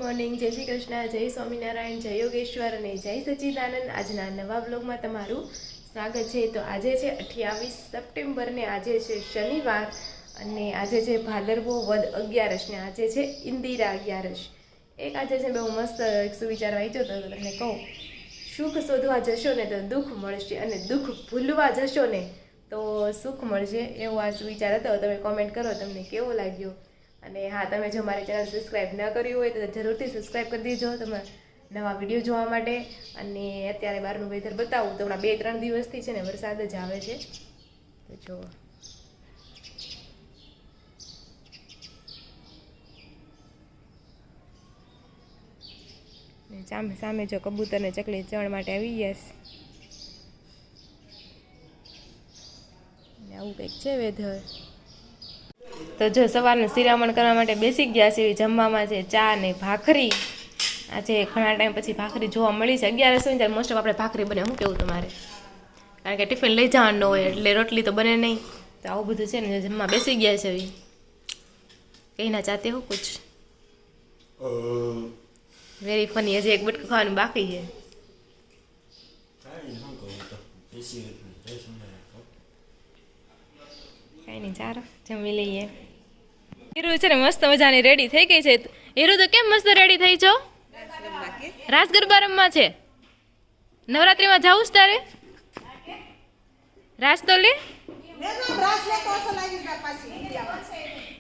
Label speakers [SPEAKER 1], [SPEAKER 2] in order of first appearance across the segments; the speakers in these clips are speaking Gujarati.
[SPEAKER 1] મોર્નિંગ, જય શ્રી કૃષ્ણ, જય સ્વામિનારાયણ, જય યોગેશ્વર અને જય સચ્ચિદાનંદ। આજના નવા બ્લોગમાં તમારું સ્વાગત છે। તો આજે છે 28 સપ્ટેમ્બર ને આજે છે શનિવાર અને આજે છે ભાદરવો વદ 11 ને આજે છે ઇન્દિરા 11। એક આજે છે બહુ મસ્ત એક સુવિચાર વાંચ્યો તો તમને કહું, સુખ શોધવા જશો ને તો દુઃખ મળશે અને દુઃખ ભૂલવા જશો ને તો સુખ મળશે, એવો આ સુવિચાર હતો। તમે કોમેન્ટ કરો તમને કેવો લાગ્યો। અને હા, તમે જો મારી ચેનલ સબસ્ક્રાઈબ ન કર્યું હોય તો જરૂરથી સબસ્ક્રાઈબ કરી દેજો તમે નવા વિડીયો જોવા માટે। અને અત્યારે બહારનું વેધર બતાવું તો હમણાં 2-3 દિવસથી છે ને વરસાદ જ આવે છે, તો જો સામે સામે જો કબૂતર ને ચકલી ચણ માટે આવી ગયા છે, આવું કંઈક છે વેધર। તો જો સવારનું શિરામણ કરવા માટે બેસી ગયા છે। જમવામાં છે ચા ને ભાખરી। આજે ઘણા ટાઈમ પછી ભાખરી જોવા મળી છે। 11 હોય ત્યારે મોસ્ટ ઓફ આપણે ભાખરી બને। શું કેવું તમારે? કારણ કે ટિફિન લઈ જવાનું હોય એટલે રોટલી તો બને નહીં, તો આવું બધું છે ને જમવા બેસી ગયા છે। કઈ ના ચાહતે હો કુછ વેરી ફની। હજી એક બટકું ખાવાનું બાકી છે। કઈ નહીં, ચાલો જમી લઈએ। હીરુ છે ને મસ્ત મજાની રેડી થઈ ગઈ છે। હીરુ તો કેમ મસ્ત રેડી થઈ છો? રાસ ગરબા રમવા છે? નવરાત્રીમાં જાવું છે તારે? રાસ તો લે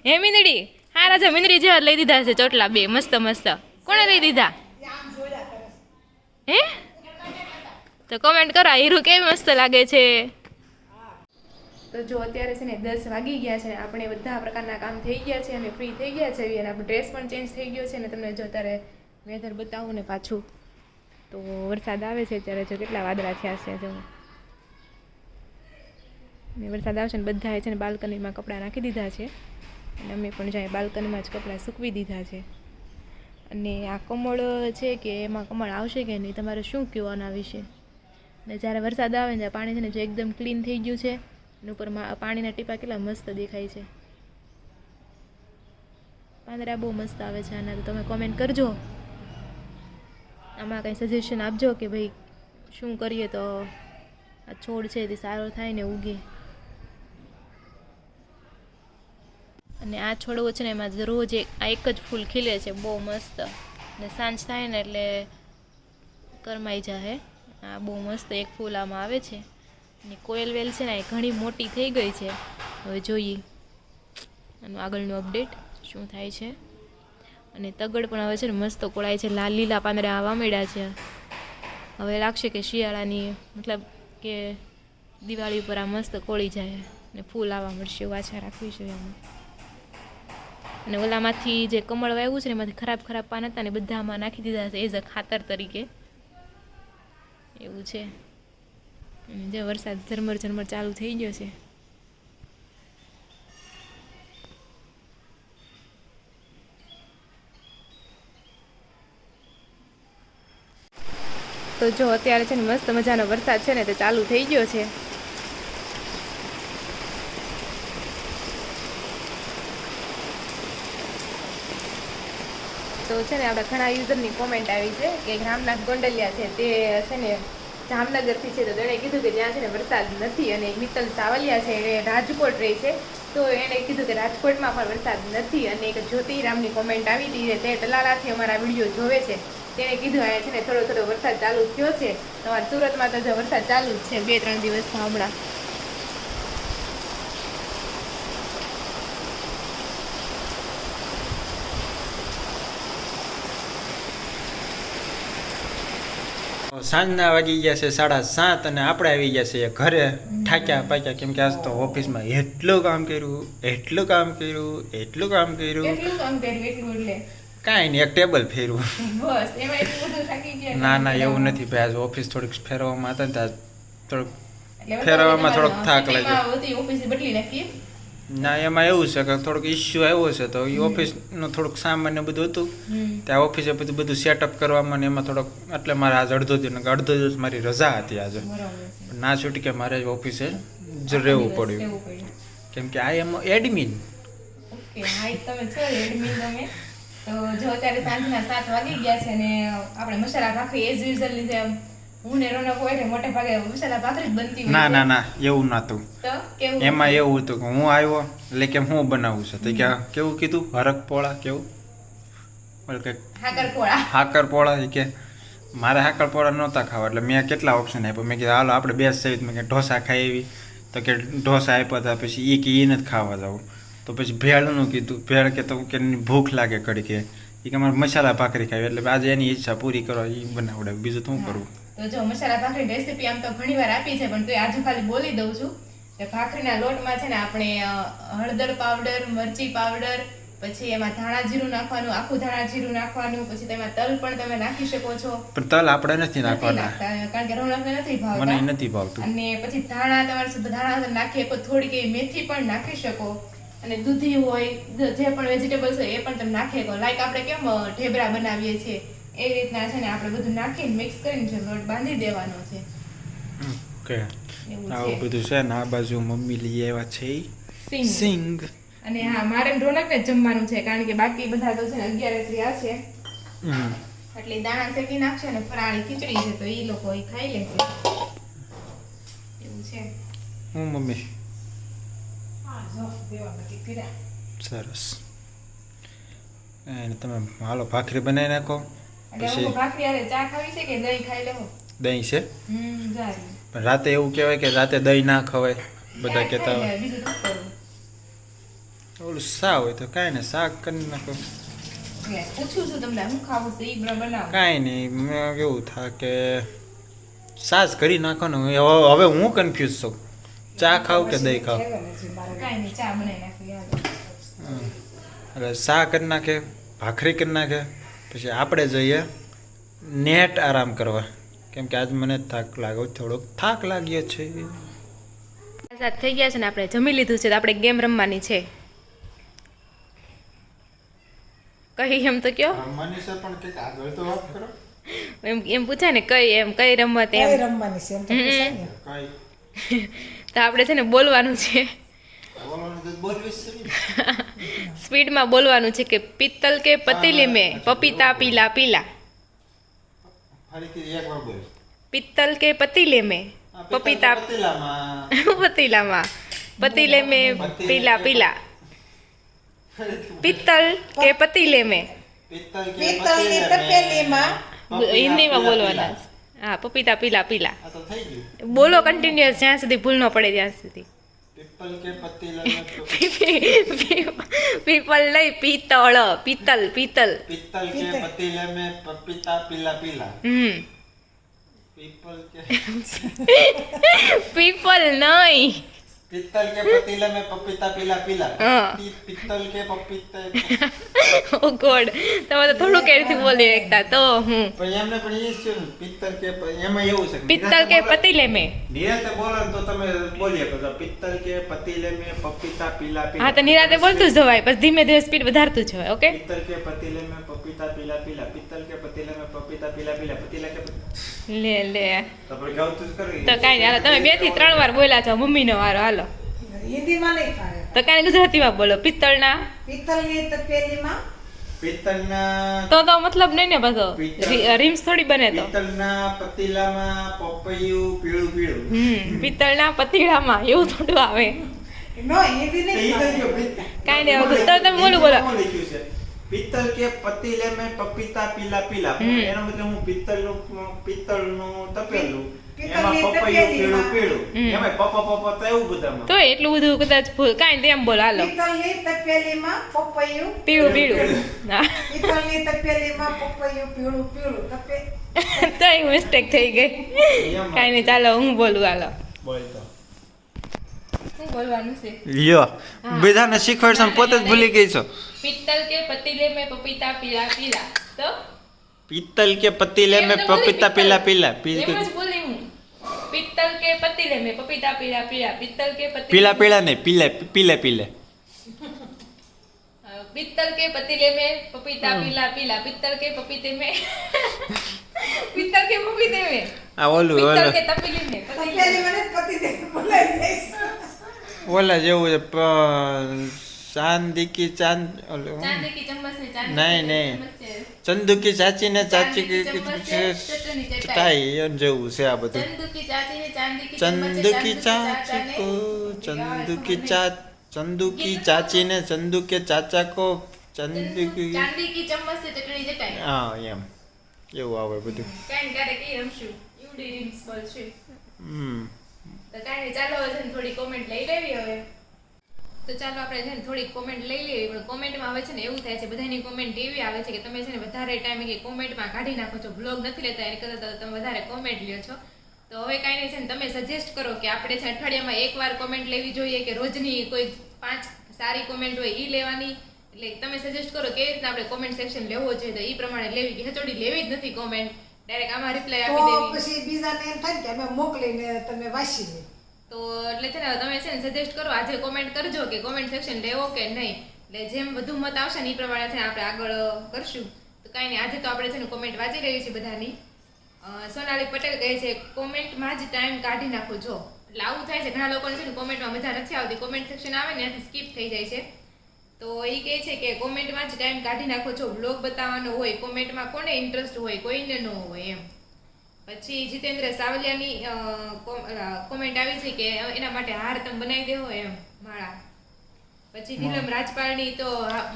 [SPEAKER 1] હે મીંદડી। હા રાજા, મીંદડી જેવા લઈ દીધા છે ચોટલા બે મસ્ત મસ્ત। કોણે લઈ દીધા હે? તો કોમેન્ટ કરો હીરુ કેવી મસ્ત લાગે છે। તો જો અત્યારે છે ને 10 વાગી ગયા છે, આપણે બધા પ્રકારના કામ થઈ ગયા છે અને ફ્રી થઈ ગયા છે અને આપણો ડ્રેસ પણ ચેન્જ થઈ ગયો છે। અને તમને જો અત્યારે વેધર બતાવું ને પાછું, તો વરસાદ આવે છે અત્યારે। જો કેટલા વાદળા થયા છે, જો ને વરસાદ આવશે ને બધાએ છે ને બાલ્કનીમાં કપડાં નાખી દીધા છે અને અમે પણ જાય બાલ્કનીમાં જ કપડાં સૂકવી દીધા છે। અને આ કમળ છે કે એમાં કમળ આવશે કે નહીં, તમારે શું કહેવું આના વિશે? ને જ્યારે વરસાદ આવે ને ત્યારે પાણી છે ને જો એકદમ ક્લીન થઈ ગયું છે અને ઉપર પાણીના ટીપા કેટલા મસ્ત દેખાય છે। પાંદડા બહુ મસ્ત આવે છે આના, તો તમે કોમેન્ટ કરજો, આમાં કંઈ સજેશન આપજો કે ભાઈ શું કરીએ તો આ છોડ છે તે સારો થાય ને ઉગે। અને આ છોડવો છે ને એમાં રોજ આ એક જ ફૂલ ખીલે છે બહુ મસ્ત, ને સાંજ થાય ને એટલે કરમાઈ જાય। આ બહુ મસ્ત એક ફૂલ આમાં આવે છે। અને કોયલ વેલ છે ને એ ઘણી મોટી થઈ ગઈ છે। હવે જોઈએ આનું આગળનું અપડેટ શું થાય છે। અને તગડ પણ હવે છે ને મસ્ત કોળાય છે, લાલ લીલા પાંદડા આવવા માંડ્યા છે। હવે લાગશે કે શિયાળાની મતલબ કે દિવાળી ઉપર આ મસ્ત કોળી જાય ને ફૂલ આવવા મળશે, એવું આશા રાખવી જોઈએ આમાં। અને ઓલામાંથી જે કમળ વાવ્યું છે ને એમાંથી ખરાબ ખરાબ પાન હતા ને બધા આમાં નાખી દીધા છે એઝ અ ખાતર તરીકે, એવું છે। જે વરસાદ ઝરમર ઝરમર ચાલુ થઈ ગયો છે। તો જો અત્યારે છે ને મસ્ત મજાનો વરસાદ છે ને તે ચાલુ થઈ ગયો છે। તો છે ને આપણે ઘણા યુઝરની કોમેન્ટ આવી છે કે રામનાથ ગોંડલિયા છે તે છે ને જામનગરથી છે, તો તેણે કીધું કે ત્યાં છે ને વરસાદ નથી। અને મિત્તલ સાવલિયા છે એ રાજકોટ રહે છે, તો એણે કીધું કે રાજકોટમાં પણ વરસાદ નથી। અને એક જ્યોતિરામની કોમેન્ટ આવી હતી, તે તલાલાથી અમારા વિડીયો જોવે છે, તેણે કીધું અહીંયા છે ને થોડો થોડો વરસાદ ચાલુ થયો છે। તમારા સુરતમાં તો જો વરસાદ ચાલુ જ છે 2-3 દિવસમાં હમણાં।
[SPEAKER 2] સાંજના વાગી ગયા છે 7:30 અને આપણે આવી ગયા છે ઘરે ઠાક્યા પાક્યા, કેમ કે આજ તો ઓફિસમાં એટલું કામ કર્યું કાંઈ નહીં, એક ટેબલ ફેરવું
[SPEAKER 1] બસ એમાં એટલું બધું થાકી ગયા?
[SPEAKER 2] ના એવું નથી ભાઈ, આજ ઓફિસ થોડીક ફેરવામાં હતા ને ત્યાં થોડુંક ફેરવામાં થોડોક થાક લાગ્યો।
[SPEAKER 1] ઓફિસ બદલી નાખી
[SPEAKER 2] ના, એમાં એવું છે કે થોડોક ઇસ્યુ આવ્યો છે, તો એ ઓફિસનું થોડુંક સામાન્ય બધું હતું, ત્યાં ઓફિસે બધું સેટઅપ કરવામાં ને એમાં થોડોક, એટલે મારે આજ અડધો દિવસ મારી રજા હતી આજે, ના છૂટી કે મારે ઓફિસે જ રહેવું પડ્યું, કેમ કે આ એમ એડમિન
[SPEAKER 1] તો જો અત્યારે સાંજના 7 વાગી ગયા છે ને આપણે મસાલા ભાખરી એઝ યુઝ્યુઅલી જેમ હું ને રોનક હોય ને મોટે ભાગે મસાલા ભાખરી જ બનતી હોય
[SPEAKER 2] ના ના ના એવું નતું.
[SPEAKER 1] તો કેવું
[SPEAKER 2] એમાં એવું હતું કે હું આવ્યો એટલે કે હું બનાવું છે તો કે કેવું કીધું હરક પોળા કેવું બોલ કે
[SPEAKER 1] હાકરપોળા
[SPEAKER 2] હાકર પોળા કે મારે હાકર પોળા નહોતા ખાવા એટલે મેં કેટલા ઓપ્શન આપ્યા મેં કીધું હાલો આપણે બે સહિત મેં કે ઢોસા ખાઈ એવી તો કે ઢોસા આપ્યા હતા પછી એ કે એ નથી ખાવા જવું તો પછી ભેળનું કીધું ભેળ કે તો કે ભૂખ લાગે ઘડી કે એ કે મારે મસાલા ભાખરી ખાવી એટલે આજે એની ઈચ્છા પૂરી કરવા એ બનાવડાવી બીજું શું કરવું.
[SPEAKER 1] તો જો મસાલા ભાખરી રેસીપી આમ તો ઘણી વાર આપી છે પણ તો આજુ ખાલી બોલી દઉં છું કે ભાખરીના લોટમાં છે ને આપણે હળદર પાવડર મરચી પાવડર પછી એમાં ધાણા જીરું નાખવાનું આખું ધાણા જીરું નાખવાનું પછી તેમાં તલ પણ તમે નાખી શકો છો
[SPEAKER 2] પણ તલ આપણે નથી નાખવાના
[SPEAKER 1] કારણ કે રોનકને નથી
[SPEAKER 2] મને
[SPEAKER 1] ભાવતા
[SPEAKER 2] નથી ભાવતું.
[SPEAKER 1] અને પછી ધાણા તમારે સુધી ધાણા નાખી શકો થોડીક એવી મેથી પણ નાખી શકો અને દૂધી હોય જે પણ વેજીટેબલ્સ હોય એ પણ તમે નાખી શકો લાઈક આપણે કેમ ઢેબરા બનાવીએ છીએ એ રીતના છે ને આપણે બધું નાખીને મિક્સ કરીને છે લોટ બાંધી દેવાનો છે.
[SPEAKER 2] ઓકે
[SPEAKER 1] એવું
[SPEAKER 2] આવું
[SPEAKER 1] છે
[SPEAKER 2] બધું છે ને આ બાજુ મમ્મી લઈ આવ્યા છે
[SPEAKER 1] સિંગ.
[SPEAKER 2] સિંગ.
[SPEAKER 1] અને હા મારે ને રોનકને જ જમવાનું છે કારણ કે બાકી બધા તો છે ને 11 રહ્યા છે એટલે દાણા શેકી નાખશે ને ફરાળી ખીચડી છે તો એ લોકો એ ખાઈ લેશે એવું છે.
[SPEAKER 2] હું મમ્મી
[SPEAKER 1] હા જો દેવામાંથી કર્યા
[SPEAKER 2] સરસ એને તમે હાલો ભાખરી બનાવી નાખો
[SPEAKER 1] એટલે
[SPEAKER 2] પછી
[SPEAKER 1] હું ભાખરી હારે ચા ખાવી છે કે દહીં ખાઈ લેવો
[SPEAKER 2] દહીં છે
[SPEAKER 1] જારી
[SPEAKER 2] પણ રાતે એવું કહેવાય કે રાતે દહીં ના ખવાય બધા કહેતા હોય
[SPEAKER 1] બીજું શું કરું
[SPEAKER 2] ઓલું શાક હોય તો કાંઈ ને શાક કરી નાખો
[SPEAKER 1] પૂછું છું તમને હું ખાવું છે ઈ બનાવો
[SPEAKER 2] કાંઈ નહીં મેં કેવું થાય કે સાસ કરી નાખો ને હવે હું કન્ફ્યુઝ છું ચા ખાવ કે દહીં ખાવ
[SPEAKER 1] કાંઈ નહીં ચા બનાવી નાખી યાર
[SPEAKER 2] એટલે શા કરી નાખે ભાખરી કરી નાખે પછી આપણે જઈએ નેટ આરામ કરવા કેમ કે આજ મને થાક લાગ્યો થોડોક થાક લાગ્યો છે.
[SPEAKER 1] આઝાદ થઈ ગયા છે ને આપણે જમી લીધું છે તો આપણે ગેમ રમવાની છે કઈ એમ તો કયો
[SPEAKER 2] મનીષા પણ કંઈક આગળ તો વાત કરો
[SPEAKER 1] એમ પૂછાય ને કઈ રમત એમ
[SPEAKER 3] રમવાની છે એમ તો પૂછાય ને.
[SPEAKER 2] કઈ
[SPEAKER 1] તો આપણે છે ને બોલવાનું છે
[SPEAKER 2] બોલવાનું તો બોલવીશ છે.
[SPEAKER 1] સ્પીડમાં બોલવાનું છે કે પિત્તલ કે પતીલી મેં પપીતા પીલા પીલા
[SPEAKER 2] ફરીથી એકવાર બોલ.
[SPEAKER 1] પિત્તલ કે પતીલે મેં પપીતા
[SPEAKER 2] પતીલામાં
[SPEAKER 1] પતીલામાં પતીલે મેં પીલા પીલા પિત્તલ કે પતીલે મેં
[SPEAKER 3] પિત્તળની તપેલીમાં
[SPEAKER 1] હિન્દીમાં બોલવાના હા પપીતા પીલા પીલા
[SPEAKER 2] આ તો થઈ ગયું.
[SPEAKER 1] બોલો કન્ટિન્યુઅસ જ્યાં સુધી ભૂલ ન પડે ત્યાં સુધી
[SPEAKER 2] પીપલ કે પતીલામાં
[SPEAKER 1] પીપલ નહીં પિત્તળ પિત્તલ પિત્તલ
[SPEAKER 2] પિત્તલ કે પતીલે में पपीता पीला पीला पीपल के
[SPEAKER 1] પીપલ નહીં
[SPEAKER 2] पित्तल के पतीले में पपीता पीला पीला
[SPEAKER 1] हाँ।
[SPEAKER 2] पित्तल के पपीता
[SPEAKER 1] ઓ ગોડ તમે તો થોડું કેરથી બોલી એકતા તો હું
[SPEAKER 2] પણ એમને પણ એ છે ને પિત્તલ કે એમાં એવું છે
[SPEAKER 1] પિત્તલ કે પતીલે મેં
[SPEAKER 2] નિરાતે બોલો ને તો તમે બોલીએ તો પિત્તલ કે પતીલે में पपीता पीला पीला
[SPEAKER 1] હા તો નિરાતે બોલતું જ જવાય પછી ધીમે ધીમે સ્પીડ વધારતું જવાય ઓકે
[SPEAKER 2] पित्तल के पतीले में पपीता पीला पीला पित्तल के पतीले में पपीता पीला पीला पतीला के
[SPEAKER 1] લે લે
[SPEAKER 2] તો આપણે ગાવતું જ કરી
[SPEAKER 1] તો કાંઈ નહીં હાલો તમે 2 થી 3 વાર બોલ્યા છો મમ્મીનો વારો હાલો
[SPEAKER 3] હિન્દીમાં નહીં ફાવે.
[SPEAKER 1] તો કાંઈ ગુજરાતીમાં બોલો પિત્તળના
[SPEAKER 3] પિત્તળની તપેલીમાં
[SPEAKER 2] પિત્તલના
[SPEAKER 1] તો મતલબ નહીં ને બધો
[SPEAKER 2] પિત્તળ.
[SPEAKER 1] રીમ્સ થોડી બને તો
[SPEAKER 2] પિત્તલના પતીલામાં પપૈયું પીળું પીળું
[SPEAKER 1] પિત્તળના પતીલામાં એવું થોડું આવે
[SPEAKER 3] નો હિન્દી નહીં ફાવે.
[SPEAKER 1] કાંઈ નહીં હવે તો તમે બોલું બોલો
[SPEAKER 2] લખ્યું છે પિત્તલ કે પતીલે में पपीता पीला पीला એનો મતલબ હું પિત્તળનું તપેલું એમાં
[SPEAKER 3] પિત્તળની
[SPEAKER 2] પપૈયું પીળું
[SPEAKER 3] તપેલીમાં.
[SPEAKER 2] પીળું એમાં પપ તો એવું બધામાં
[SPEAKER 1] તો એટલું બધું કદાચ ભૂલ કાંઈ નહીં એમ બોલો હાલો
[SPEAKER 3] પિત્તળની તપેલીમાં પપૈયું
[SPEAKER 1] પીળું પીળું હા
[SPEAKER 3] પિત્તળની તપેલીમાં પપૈયું પીળું પીળું
[SPEAKER 1] તો એ મિસ્ટેક થઈ ગઈ કાંઈ નહીં ચાલો હું બોલું હાલો
[SPEAKER 2] બોલતો
[SPEAKER 1] શું બોલવાનું છે
[SPEAKER 2] લ્યો બધાને શીખવાડશો પોતે જ ભૂલી ગઈ છો
[SPEAKER 1] પિત્તલ કે પતીલે મેં પપીતા પીલા પીલા તો
[SPEAKER 2] પિત્તલ કે પતીલે में पपीता पीला पीला
[SPEAKER 1] એમ જ બોલી હું પિત્તલ કે પતીલે મેં પપીતા પીલા પીલા પિત્તલ કે પતીલે
[SPEAKER 2] पीला पीला नहीं पीले पीले पीले
[SPEAKER 1] पित्तल के पतीले में पपीता पीला पीला पित्तल के पपीते में पित्तल के पपीते में
[SPEAKER 2] આ ઓલું
[SPEAKER 1] पित्तल
[SPEAKER 2] ઓલું
[SPEAKER 1] के तपेली में पतीले
[SPEAKER 3] તપેલીમાં ને પતિદેવ બોલાવી દઈશ.
[SPEAKER 2] ઓલા જેવું છે चांदी की चांद
[SPEAKER 1] ચાંદી કી ચમ્મચ ને ચાંદી
[SPEAKER 2] નહીં,
[SPEAKER 1] કી
[SPEAKER 2] નહીં.
[SPEAKER 1] ચમ્મચ છે.
[SPEAKER 2] ચંદુ કી ચાચી ને ચાચી
[SPEAKER 1] ચાંદી
[SPEAKER 2] કી
[SPEAKER 1] કી ચમ્મચ છે, ચટણી ચટાઈ.
[SPEAKER 2] ચટાઈ એમ જેવું છે આ બધું.
[SPEAKER 1] ચંદુ કી ચાચી ને ચાંદી કી ચમ્મચ
[SPEAKER 2] ચંદુ
[SPEAKER 1] છે,
[SPEAKER 2] की
[SPEAKER 1] ચાંદુ કી
[SPEAKER 2] चाची को
[SPEAKER 1] ચાચાને
[SPEAKER 2] चंदू की चा चंदू की चाची ने चंदू के चाचा को चंदू की
[SPEAKER 1] ચાંદી કી ચમ્મચ છે, ચટણી ચટાઈ.
[SPEAKER 2] હા એમ એવું આવે બધું.
[SPEAKER 1] કાંઈ ક્યારેક એ રમશું યુડી રીમ્સ બોલશું.
[SPEAKER 2] હમ
[SPEAKER 1] તો કાંઈ નહીં, ચાલો હવે છે ને થોડી કોમેન્ટ લઈ લેવી હવે. તો ચાલો આપણે છે ને થોડીક કોમેન્ટ લઈ લેવી. પણ કોમેન્ટમાં હવે છે ને એવું થાય છે, બધાની કોમેન્ટ એવી આવે છે કે તમે છે ને વધારે ટાઈમે કે કોમેન્ટમાં કાઢી નાખો છો, બ્લોગ નથી લેતા એની કરતાં તો તમે વધારે કોમેન્ટ લ્યો છો. તો હવે કાંઈ નહીં, છે ને તમે સજેસ્ટ કરો કે આપણે છે અઠવાડિયામાં એકવાર કોમેન્ટ લેવી જોઈએ કે રોજની કોઈ 5 સારી કોમેન્ટ હોય એ લેવાની. એટલે તમે સજેસ્ટ કરો કેવી રીતના આપણે કોમેન્ટ સેક્શન લેવો જોઈએ, તો એ પ્રમાણે લેવી. કે હચોડી લેવી જ નથી કોમેન્ટ, ડાયરેક્ટ આમાં રિપ્લાય
[SPEAKER 3] તો
[SPEAKER 1] આપી દેવી.
[SPEAKER 3] પછી બીજાને એમ થાય કે અમે મોકલીને તમે વાંચી લે.
[SPEAKER 1] તો એટલે છે ને તમે છે ને સજેસ્ટ કરો, આજે કોમેન્ટ કરજો કે કોમેન્ટ સેક્શન લેવો કે નહીં. એટલે જેમ વધુ મત આવશે ને એ પ્રમાણે છે ને આપણે આગળ કરશું. તો કાંઈ નહીં, આજે તો આપણે છે ને કોમેન્ટ વાંચી રહી છે બધાની. સોનાલી પટેલ કહે છે કોમેન્ટમાં જ ટાઈમ કાઢી નાખો છો. એટલે આવું થાય છે, ઘણા લોકોને છે ને કોમેન્ટમાં મજા નથી આવતી, કોમેન્ટ સેક્શન આવે ને ત્યાંથી સ્કીપ થઈ જાય છે. તો એ કહે છે કે કોમેન્ટમાં જ ટાઈમ કાઢી નાખો છો, બ્લોગ બતાવવાનો હોય, કોમેન્ટમાં કોને ઇન્ટરેસ્ટ હોય, કોઈને ન હોય એમ. પછી જીતેન્દ્ર સાવલિયાની કોમેન્ટ આવી છે કે એના માટે હાર તમે બનાવી દેવો એમ માળા. પછી નીલમ રાજપાલની તો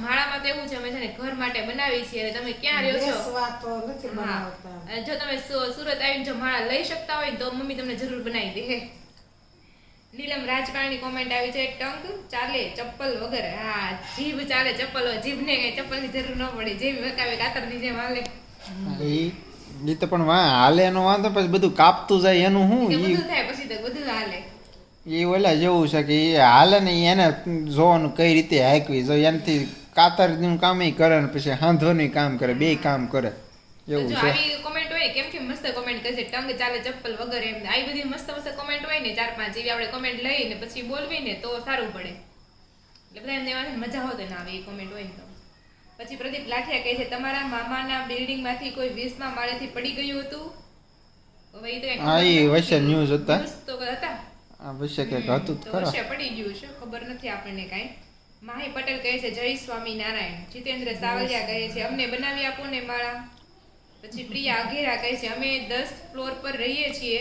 [SPEAKER 1] માળામાં તો એવું છે, અમે છે ને ઘર માટે બનાવી છીએ અને તમે ક્યાં રહ્યો છો.
[SPEAKER 3] બેસવા તો નથી
[SPEAKER 1] હા.
[SPEAKER 3] બનાવતા.
[SPEAKER 1] અને જો તમે સુરત આવીને જો માળા લઈ શકતા હોય ને તો મમ્મી તમને જરૂર બનાવી દે. નીલમ રાજપાલની કોમેન્ટ આવી છે ટંગ ચાલે ચપ્પલ વગર. હા, જીભ ચાલે ચપ્પલ વગર. જીભને કઈ ચપ્પલની જરૂર ન પડે, જીભ વકાવે કાતરની જેમ હાલે.
[SPEAKER 2] ઈ તો પણ હાલે એનો વાંધો, પછી બધું કાપતું જાય એનું
[SPEAKER 1] કે
[SPEAKER 2] શું
[SPEAKER 1] બધું થાય પછી તો બધું હાલે.
[SPEAKER 2] એ ઓલા જેવું છે કે એ હાલે ને એને જોવાનું કઈ રીતે હાંકવી જો એનાથી કાતરનું કામ કરે ને પછી હાંધોનું કામ કરે, બે કામ કરે
[SPEAKER 1] તો
[SPEAKER 2] એવું
[SPEAKER 1] જો
[SPEAKER 2] છે.
[SPEAKER 1] આવી કોમેન્ટ હોય કેમ કે મસ્ત કોમેન્ટ કરશે ટંગ ચાલે ચપ્પલ વગર એમ. આવી બધી મસ્ત મસ્ત કોમેન્ટ હોય ને 4-5 જેવી આપણે કોમેન્ટ લઈને પછી બોલવી ને તો સારું પડે. એટલે બધા એમને એમાં મજા હોતે ના આવે એ કોમેન્ટ હોય ને તો. પછી પ્રદીપ લાઠિયા કહે છે તમારા મામાના બિલ્ડિંગમાંથી કોઈ 20મા માળેથી પડી ગયું હતું. હવે ઈ તો કંઈક
[SPEAKER 2] હા એ
[SPEAKER 1] ખબર
[SPEAKER 2] વચ્ચે
[SPEAKER 1] નથી.
[SPEAKER 2] ન્યૂઝ હતા
[SPEAKER 1] News તો હતા.
[SPEAKER 2] આ વચ્ચે કંઈક હતું
[SPEAKER 1] તો
[SPEAKER 2] ખરા.
[SPEAKER 1] વર્ષે પડી ગયું છે, ખબર નથી આપણને કાંઈ. માહી પટેલ કહે છે જય સ્વામિનારાયણ. જીતેન્દ્ર સાવલિયા કહે છે અમને બનાવી આપો ને માળા. પછી પ્રિયા અઘેરા કહે છે અમે 10 ફ્લોર પર રહીએ છીએ,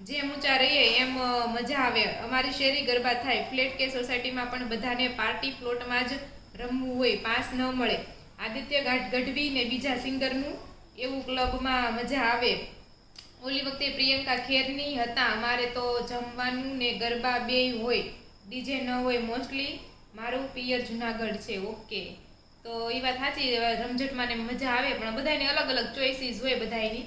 [SPEAKER 1] જેમ ઊંચા રહીએ એમ મજા આવે. અમારી શેરી ગરબા થાય, ફ્લેટ કે સોસાયટીમાં પણ બધાને પાર્ટી પ્લોટમાં જ રમવું હોય, પાસ ન મળે. આદિત્ય ગઢવી ને બીજા સિંગરનું એવું ક્લબમાં મજા આવે. ઓલી વખતે પ્રિયંકા ખેરની હતા. અમારે તો જમવાનું ને ગરબા બેય હોય, ડીજે ન હોય મોસ્ટલી. મારું પિયર જુનાગઢ છે. ઓકે, તો એ વાત સાચી, રમઝટમાં ને મજા આવે પણ બધાની અલગ અલગ ચોઇસીસ હોય બધાની.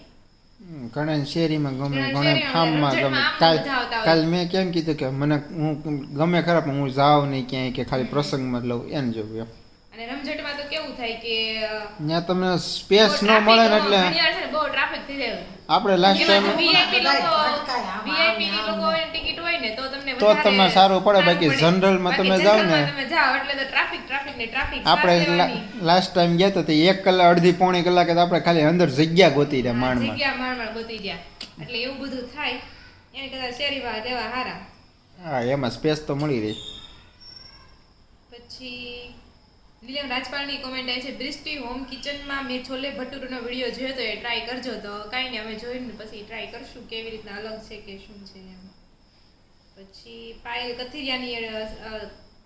[SPEAKER 2] ઘણા શેરીમાં ગમે,
[SPEAKER 1] ઘણા
[SPEAKER 2] ઘણા
[SPEAKER 1] શેરીમાં
[SPEAKER 2] ફાર્મમાં ગમે.
[SPEAKER 1] રમઝટમાં આમ
[SPEAKER 2] કાલ
[SPEAKER 1] મજા આવતા હોય.
[SPEAKER 2] કાલ મેં કેમ કીધું કે મને હું ગમે ખરા પણ હું જાઉં નહીં ક્યાંય કે ખાલી પ્રસંગમાં જ લઉં એને જેવું એમ.
[SPEAKER 1] અને રમઝટમાં તો કેવું થાય કે
[SPEAKER 2] ત્યાં તમને સ્પેસ ન મળે ને એટલે
[SPEAKER 1] બહુ ટ્રાફિક થઈ જાય.
[SPEAKER 2] આપણે લાસ્ટ ટાઈમ
[SPEAKER 1] VIP લોકો
[SPEAKER 3] ભટકાય, આમ,
[SPEAKER 1] VIP
[SPEAKER 3] આમ, આમ.
[SPEAKER 1] લોકો ટિકિટ હોય ને તો તમને
[SPEAKER 2] તો
[SPEAKER 1] વધારે
[SPEAKER 2] તમને સારું પડે, બાકી
[SPEAKER 1] પડે.
[SPEAKER 2] જનરલમાં
[SPEAKER 1] બાકી
[SPEAKER 2] તમે જાઓ ને
[SPEAKER 1] જનરલમાં તમે જાઓ એટલે તો ટ્રાફિક ને ટ્રાફિક.
[SPEAKER 2] આપણે લાસ્ટ ટાઈમ ગયા હતા તો 1 કલાક અડધી પોણી કલાકે તો આપણે ખાલી અંદર જગ્યા ગોતી રહ્યા માંડમાં.
[SPEAKER 1] જગ્યા માણ ગોતી ગયા. એટલે એવું બધું થાય એને કદાચ શેરીમાં રહેવા હારા.
[SPEAKER 2] હા એમાં સ્પેસ તો મળી રહી.
[SPEAKER 1] પછી નીલમ રાજપાલની કોમેન્ટ આવી છે દૃષ્ટિ હોમ કિચનમાં મેં છોલે ભટુરનો વિડીયો જોયો તો એ ટ્રાય કરજો. તો કાંઈ નહીં, અમે જોઈને પછી ટ્રાય કરશું કેવી રીતના અલગ છે કે શું છે એમ. પછી પાયલ કથિરિયાની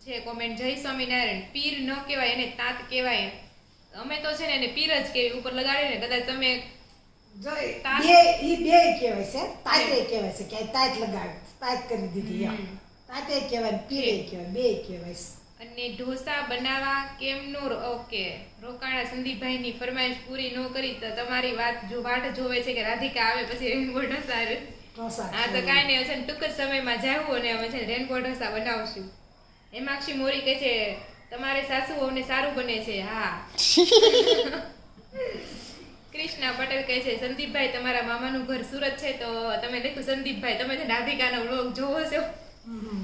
[SPEAKER 1] છે કોમેન્ટ જય સ્વામિનારાયણ. પીર ન કહેવાય એને તાત કહેવાય. અમે તો છે ને એને પીર જ કહેવાય, ઉપર લગાડીને કદાચ તમે
[SPEAKER 3] જો
[SPEAKER 1] તાત-
[SPEAKER 3] બે કહેવાય છે, તાતે કહેવાય છે કે તાત લગાડ, તાત કરી દીધી એમ.
[SPEAKER 1] હમ.
[SPEAKER 3] તાતે કહેવાય ને પીરે કહેવાય, બે કહેવાય છે.
[SPEAKER 1] અને ઢોસા બનાવવા કેમનું ઓકે રોકાણા સંદીપભાઈની ફરમાઈશ પૂરી ન કરી તો તમારી વાટ જોવે છે કે રાધિકા આવે પછી રેનબો ઢોસા આવે.
[SPEAKER 3] ઢોસા
[SPEAKER 1] હા તો કાંઈ નહીં, છે ને ટૂંક જ સમયમાં જાવું અને અમે છે ને રેનબો ઢોસા બનાવશું. હેમાક્ષી મોરી કહે છે તમારે સાસુઓને સારું બને છે. હા. કૃષ્ણા પટેલ કહે છે સંદીપભાઈ તમારા મામાનું ઘર સુરત છે તો તમે લખ્યું સંદીપભાઈ, તમે છે રાધિકાનો વ્લોગ જોવો છો.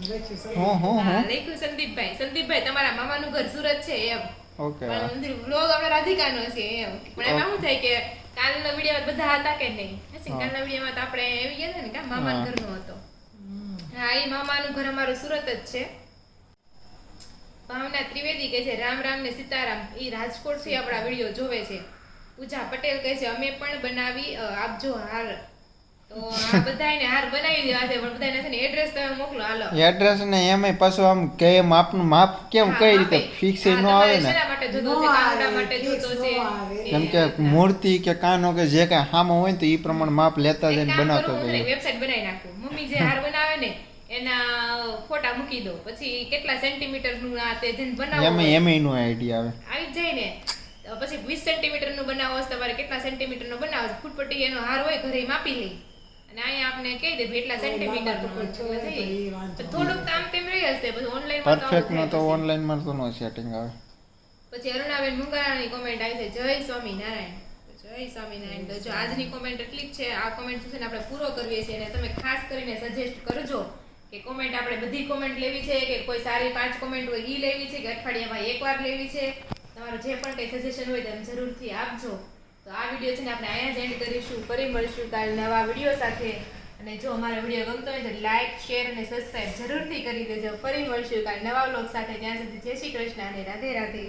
[SPEAKER 3] લખ્યું છે.
[SPEAKER 2] હો હો
[SPEAKER 1] હા,
[SPEAKER 2] હો
[SPEAKER 1] લખ્યું સંદીપભાઈ તમારા મામાનું ઘર સુરત છે એમ.
[SPEAKER 2] ઓકે.
[SPEAKER 1] પણ વ્લોગ આપણે રાધિકાનો છે એમ. પણ એમાં શું થાય કે કાલનો વિડીયો બધા હતા કે નહીં? હશે, કાલના વિડીયોમાં તો આપણે એવી ગયા હતા ને કે મામાના ઘરનો હતો. હા, એ મામાનું ઘર અમારું સુરત જ છે. ભાવના ત્રિવેદી કહે છે રામ રામ ને સીતારામ. ઈ રાજકોટ થી આપણા વિડીયો જોવે છે. પૂજા પટેલ કહે છે અમે પણ બનાવી આપજો હાર. તો આ બધાને હાર બનાવી દેવા છે પણ બધાને છે ને એડ્રેસ તમે મોકલો હાલો.
[SPEAKER 2] એડ્રેસ ને એમાંય પાછું આમ કે માપનું માપ કેમ કઈ રીતે ફિક્સ ન આવે ને
[SPEAKER 1] શેના માટે જોતો છે? કાનુડા માટે જોતો છે.
[SPEAKER 2] કેમ કે મૂર્તિ કે કાનો કે જે કાંઈ સામો હોય ને તો એ પ્રમાણે માપ લેતા જઈને બનાવતો જાય.
[SPEAKER 1] વેબસાઈટ બનાવી નાખું. મમ્મી જે હાર બનાવે ને એના ફોટા મૂકી દો. પછી કેટલા સેન્ટીમીટર નું આ તે જેને બનાવો
[SPEAKER 2] એમાંય નો આઈડિયા આવે
[SPEAKER 1] આવી જાય ને. પછી 20 સેન્ટીમીટર નું બનાવો છે તમારે, કેટલા સેન્ટીમીટર નું બનાવો છે, ફૂટપટ્ટી એનો હાર હોય ઘરે ઈ માપી લઈ અને અહીંયા આપને કહી દે ભાઈ એટલા સેન્ટીમીટર નું થોડુંક તો આમ તેમ રહી હશે. પછી ઓનલાઈન
[SPEAKER 2] પરફેક્ટ નો તો ઓનલાઈન માં તો નો સેટિંગ આવે.
[SPEAKER 1] પછી અરુણાબેન મુંગારાની કોમેન્ટ આવી છે જય સ્વામિનારાયણ. જય સ્વામિનારાયણ. તો જો આજની કોમેન્ટ એટલી જ છે. આ કોમેન્ટ છે ને આપણે પૂરો કરવીએ છીએ અને તમે ખાસ કરીને સજેસ્ટ કરજો કે કોમેન્ટ આપણે બધી કોમેન્ટ લેવી છે કે કોઈ સારી 5 કોમેન્ટ હોય ઈ લેવી છે કે અઠવાડિયામાં એકવાર લેવી છે. તમારું જે પણ કંઈ સજેશન હોય તમે જરૂરથી આપજો. તો આ વિડીયો છે ને આપણે અહીંયા જ એન્ડ કરીશું. ફરી મળીશું કાલ નવા વિડીયો સાથે. અને જો અમારો વિડીયો ગમતો હોય તો લાઈક શેર અને સબસ્ક્રાઇબ જરૂરથી કરી દેજો. ફરી મળીશું કાલ નવા વ્લોગ સાથે. ત્યાં સુધી જય શ્રી કૃષ્ણ અને રાધે રાધે.